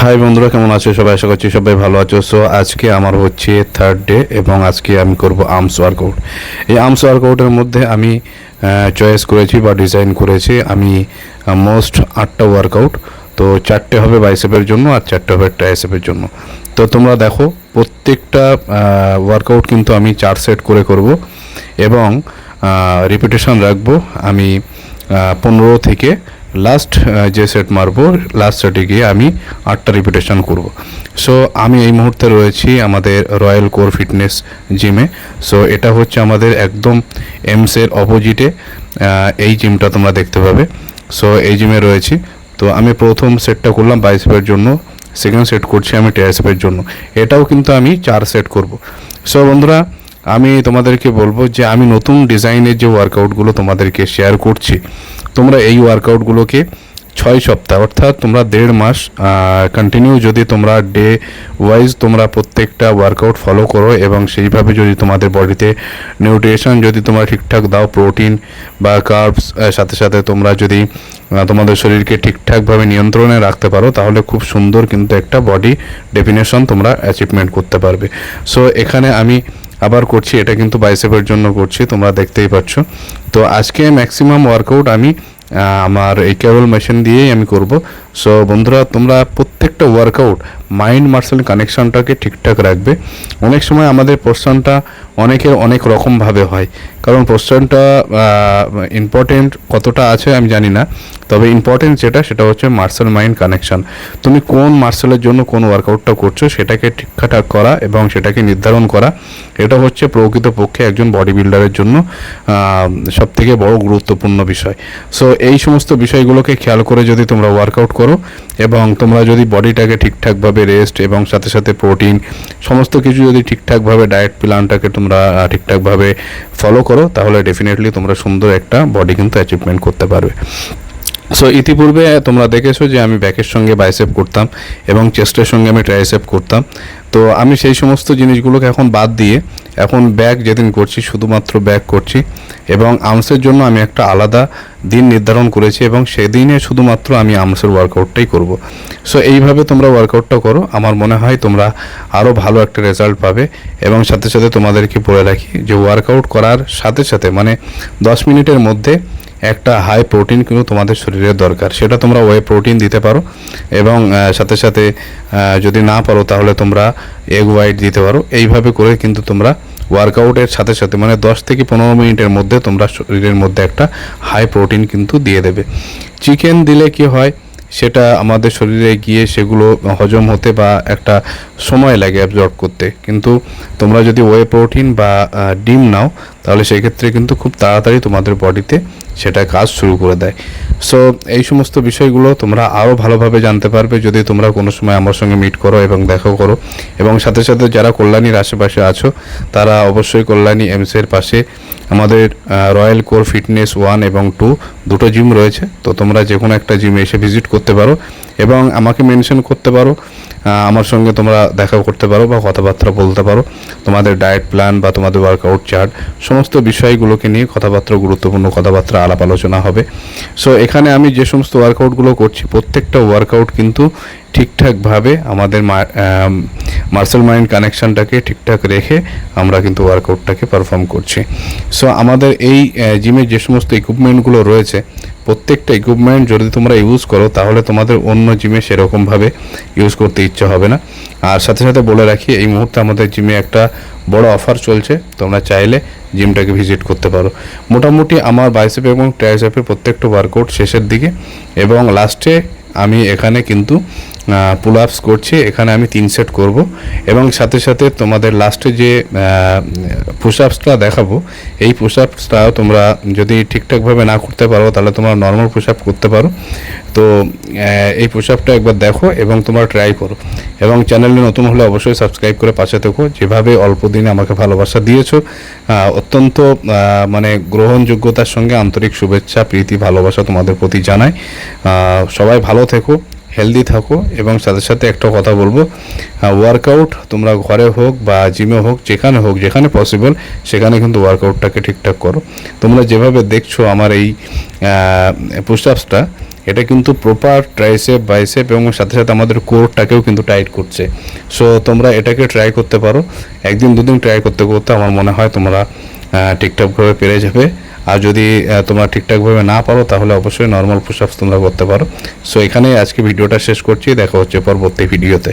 High বন্ধুরা, কেমন আছো সবাই? আশা করছি সবাই ভালো আছো। সো আজকে আমার হচ্ছে থার্ড ডে এবং আজকে আমি করব আর্মস ওয়ার্কআউট। এই আর্মস ওয়ার্কআউটের মধ্যে আমি চয়েস করেছি বা ডিজাইন করেছি আমি মোস্ট 8টা ওয়ার্কআউট। তো 4টে হবে বাইসেপের জন্য আর 4টে হবে ট্রাইসেপের জন্য। তো তোমরা দেখো, প্রত্যেকটা ওয়ার্কআউট কিন্তু আমি 4 সেট করে করব এবং রিপিটেশন রাখবো আমি 15 থেকে লাস্ট যে সেট মারবো, লাস্ট সেটে গিয়ে আমি 8টা রিপিটেশন করব। সো আমি এই মুহূর্তে রয়েছি আমাদের রয়্যাল কোর ফিটনেস জিমে। সো এটা হচ্ছে আমাদের একদম এমসের অপোজিটে এই জিমটা তোমরা দেখতে পাবে। সো এই জিমে রয়েছি। তো আমি প্রথম সেটটা করলাম বাইসেপের জন্য, সেকেন্ড সেট করছি আমি ট্রাইসেপের জন্য। এটাও কিন্তু আমি 4 সেট করব। সো বন্ধুরা, আমি তোমাদেরকে বলবো যে আমি নতুন ডিজাইনের যে ওয়ার্কআউটগুলো তোমাদেরকে শেয়ার করছি, তোমরা এই ওয়ার্কআউটগুলোকে 6 সপ্তাহ অর্থাৎ তোমরা 1.5 মাস কন্টিনিউ যদি তোমরা ডে ওয়াইজ তোমরা প্রত্যেকটা ওয়ার্কআউট ফলো করো এবং সেইভাবে যদি তোমাদের বডিতে নিউট্রিশন যদি তোমরা ঠিকঠাক দাও, প্রোটিন বা কার্বস, সাথে সাথে তোমরা যদি তোমাদের শরীরকে ঠিকঠাকভাবে নিয়ন্ত্রণে রাখতে পারো, তাহলে খুব সুন্দর কিন্তু একটা বডি ডেফিনেশন তোমরা অ্যাচিভমেন্ট করতে পারবে। সো এখানে আমি আবার করছি, এটা কিন্তু বাইসেপের জন্য করছি, তোমরা দেখতেই পাচ্ছ। তো আজকে ম্যাক্সিমাম ওয়ার্কআউট আমি আমার এই কেবল মেশিন দিয়েই আমি করব। সো বন্ধুরা, তোমরা প্রত্যেকটা ওয়ার্কআউট মাইন্ড মাসেল কানেকশনটাকে ঠিকঠাক রাখবে। অনেক সময় আমাদের পোস্টারটা অনেকের অনেক রকমভাবে হয়, কারণ পোস্টারটা ইম্পর্টেন্ট কতটা আছে আমি জানি না, তবে ইম্পর্টেন্ট সেটা হচ্ছে মার্শাল মাইন্ড কানেকশন। তুমি কোন মার্শালের জন্য কোন ওয়ার্কআউটটা করছো সেটাকে ঠিকঠাক করা এবং সেটাকে নির্ধারণ করা, এটা হচ্ছে প্রকৃতপক্ষে একজন বডি বিল্ডারের জন্য সবথেকে বড় গুরুত্বপূর্ণ বিষয়। সো এই সমস্ত বিষয়গুলোকে খেয়াল করে যদি তোমরা ওয়ার্কআউট করো এবং তোমরা যদি বডিটাকে ঠিকঠাকভাবে রেস্ট এবং সাথে সাথে প্রোটিন সমস্ত কিছু যদি ঠিকঠাকভাবে ডায়েট প্ল্যানটাকে তোমরা ঠিকঠাকভাবে ফলো করো, তাহলে ডেফিনেটলি তোমরা সুন্দর একটা বডি কিন্তু অ্যাচিভমেন্ট করতে পারবে। সো ইতিপূর্বে তোমরা দেখেছো যে আমি ব্যাকের সঙ্গে বাইসেপ করতাম এবং চেস্টের সঙ্গে আমি ট্রাইসেপ করতাম। তো আমি সেই সমস্ত জিনিসগুলোকে এখন বাদ দিয়ে এখন ব্যাক যেদিন করছি শুধুমাত্র ব্যাক করছি এবং আর্মসের জন্য আমি একটা আলাদা দিন নির্ধারণ করেছি এবং সেদিনে শুধুমাত্র আমি আর্মসের ওয়ার্কআউটটাই করব। সো এইভাবে তোমরা ওয়ার্কআউটটা করো, আমার মনে হয় তোমরা আরও ভালো একটা রেজাল্ট পাবে। এবং সাথে সাথে তোমাদেরকে বলে রাখি যে ওয়ার্কআউট করার সাথে সাথে 10 মিনিটের মধ্যে একটা হাই প্রোটিন কিন্তু তোমাদের শরীরের দরকার, সেটা তোমরা ওয়ে প্রোটিন দিতে পারো এবং সাথে সাথে যদি না পারো তাহলে তোমরা এগ হোয়াইট দিতে পারো। এইভাবে করে কিন্তু তোমরা ওয়ার্কআউটের সাথে সাথে 10 থেকে 15 মিনিটের মধ্যে তোমরা শরীরের মধ্যে একটা হাই প্রোটিন কিন্তু দিয়ে দেবে। চিকেন দিলে কি হয়, সেটা আমাদের শরীরে গিয়ে সেগুলো হজম হতে বা একটা সময় লাগে অ্যাবজর্ব করতে, কিন্তু তোমরা যদি ওয়ে প্রোটিন বা ডিম নাও তাহলে সেক্ষেত্রে কিন্তু খুব তাড়াতাড়ি তোমাদের বডিতে সেটা কাজ শুরু করে দেয়। সো এই সমস্ত বিষয়গুলো তোমরা আরও ভালোভাবে জানতে পারবে যদি তোমরা কোনো সময় আমার সঙ্গে মিট করো এবং দেখা করো। এবং সাথে সাথে যারা কল্যাণীর আশেপাশে আছো তারা অবশ্যই কল্যাণী এমসের পাশে আমাদের রয়্যাল কোর ফিটনেস 1 এবং 2 দুটো জিম রয়েছে। তো তোমরা যে কোনো একটা জিমে এসে ভিজিট করতে পারো এবং আমাকে মেনশন করতে পারো, আমার সঙ্গে তোমরা দেখা করতে পারো বা কথাবার্তা বলতে পারো। তোমাদের ডায়েট প্ল্যান বা তোমাদের ওয়ার্কআউট চার্ট সমস্ত বিষয়গুলোকে নিয়ে কথাবার্তা, গুরুত্বপূর্ণ কথাবার্তা আলাপ আলোচনা হবে। সো এখানে আমি যে সমস্ত ওয়ার্কআউটগুলো করছি প্রত্যেকটা ওয়ার্কআউট কিন্তু ঠিকঠাকভাবে আমাদের মার্শাল মাইন্ড কানেকশানটাকে ঠিকঠাক রেখে আমরা কিন্তু ওয়ার্কআউটটাকে পারফর্ম করছি। সো আমাদের এই জিমে যে সমস্ত ইকুইপমেন্টগুলো রয়েছে প্রত্যেকটা ইকুইপমেন্ট যদি তোমরা ইউজ করো তাহলে তোমাদের অন্য জিমে সেরকমভাবে ইউজ করতে ইচ্ছা হবে না। আর সাথে সাথে বলে রাখি, এই মুহূর্তে আমাদের জিমে একটা বড় অফার চলছে, তোমরা চাইলে জিমটাকে ভিজিট করতে পারো। মোটামুটি আমার বাইসেপ এবং ট্রাইসেপের প্রত্যেকটা ওয়ার্কআউট শেষের দিকে এবং লাস্টে আমি এখানে কিন্তু পুল আপস করছি, এখানে আমি 3 সেট করব এবং সাথে সাথে তোমাদের লাস্টে যে পুশ আপসটা দেখাবো, এই পুশ আপসটা তোমরা যদি ঠিকঠাকভাবে না করতে পারো তাহলে তোমরা নর্মাল পুশ আপ করতে পারো। তো এই পুশ আপটা একবার দেখো এবং তোমরা ট্রাই করো এবং চ্যানেলে নতুন হলে অবশ্যই সাবস্ক্রাইব করে পাশে থেকো। যেভাবে অল্প দিনে আমাকে ভালোবাসা দিয়েছো, অত্যন্ত গ্রহণযোগ্যতার সঙ্গে আন্তরিক শুভেচ্ছা, প্রীতি, ভালোবাসা তোমাদের প্রতি জানাই। সবাই ভালো থেকো, হেলদি থাকো এবং সাথে সাথে একটা কথা বলবো, ওয়ার্কআউট তোমরা ঘরে হোক বা জিমে হোক যেখানে পসিবল সেখানে কিন্তু ওয়ার্কআউটটাকে ঠিকঠাক করো। তোমরা যেভাবে দেখছো আমার এই পুশ আপসটা, এটা কিন্তু প্রপার ট্রাইসেপ বাইসেপ এবং সাথে সাথে আমাদের কোরটাকেও কিন্তু টাইট করছে। সো তোমরা এটাকে ট্রাই করতে পারো, একদিন দুদিন ট্রাই করতে করতে আমার মনে হয় তোমরা ঠিকঠাকভাবে পেরে যাবে। আর যদি তোমরা ঠিকঠাকভাবে না পারো তাহলে অবশ্যই নর্মাল পুশ আপস তোমরা করতে পারো। সো এখানেই আজকে ভিডিওটা শেষ করছি, দেখা হচ্ছে পরবর্তী ভিডিওতে।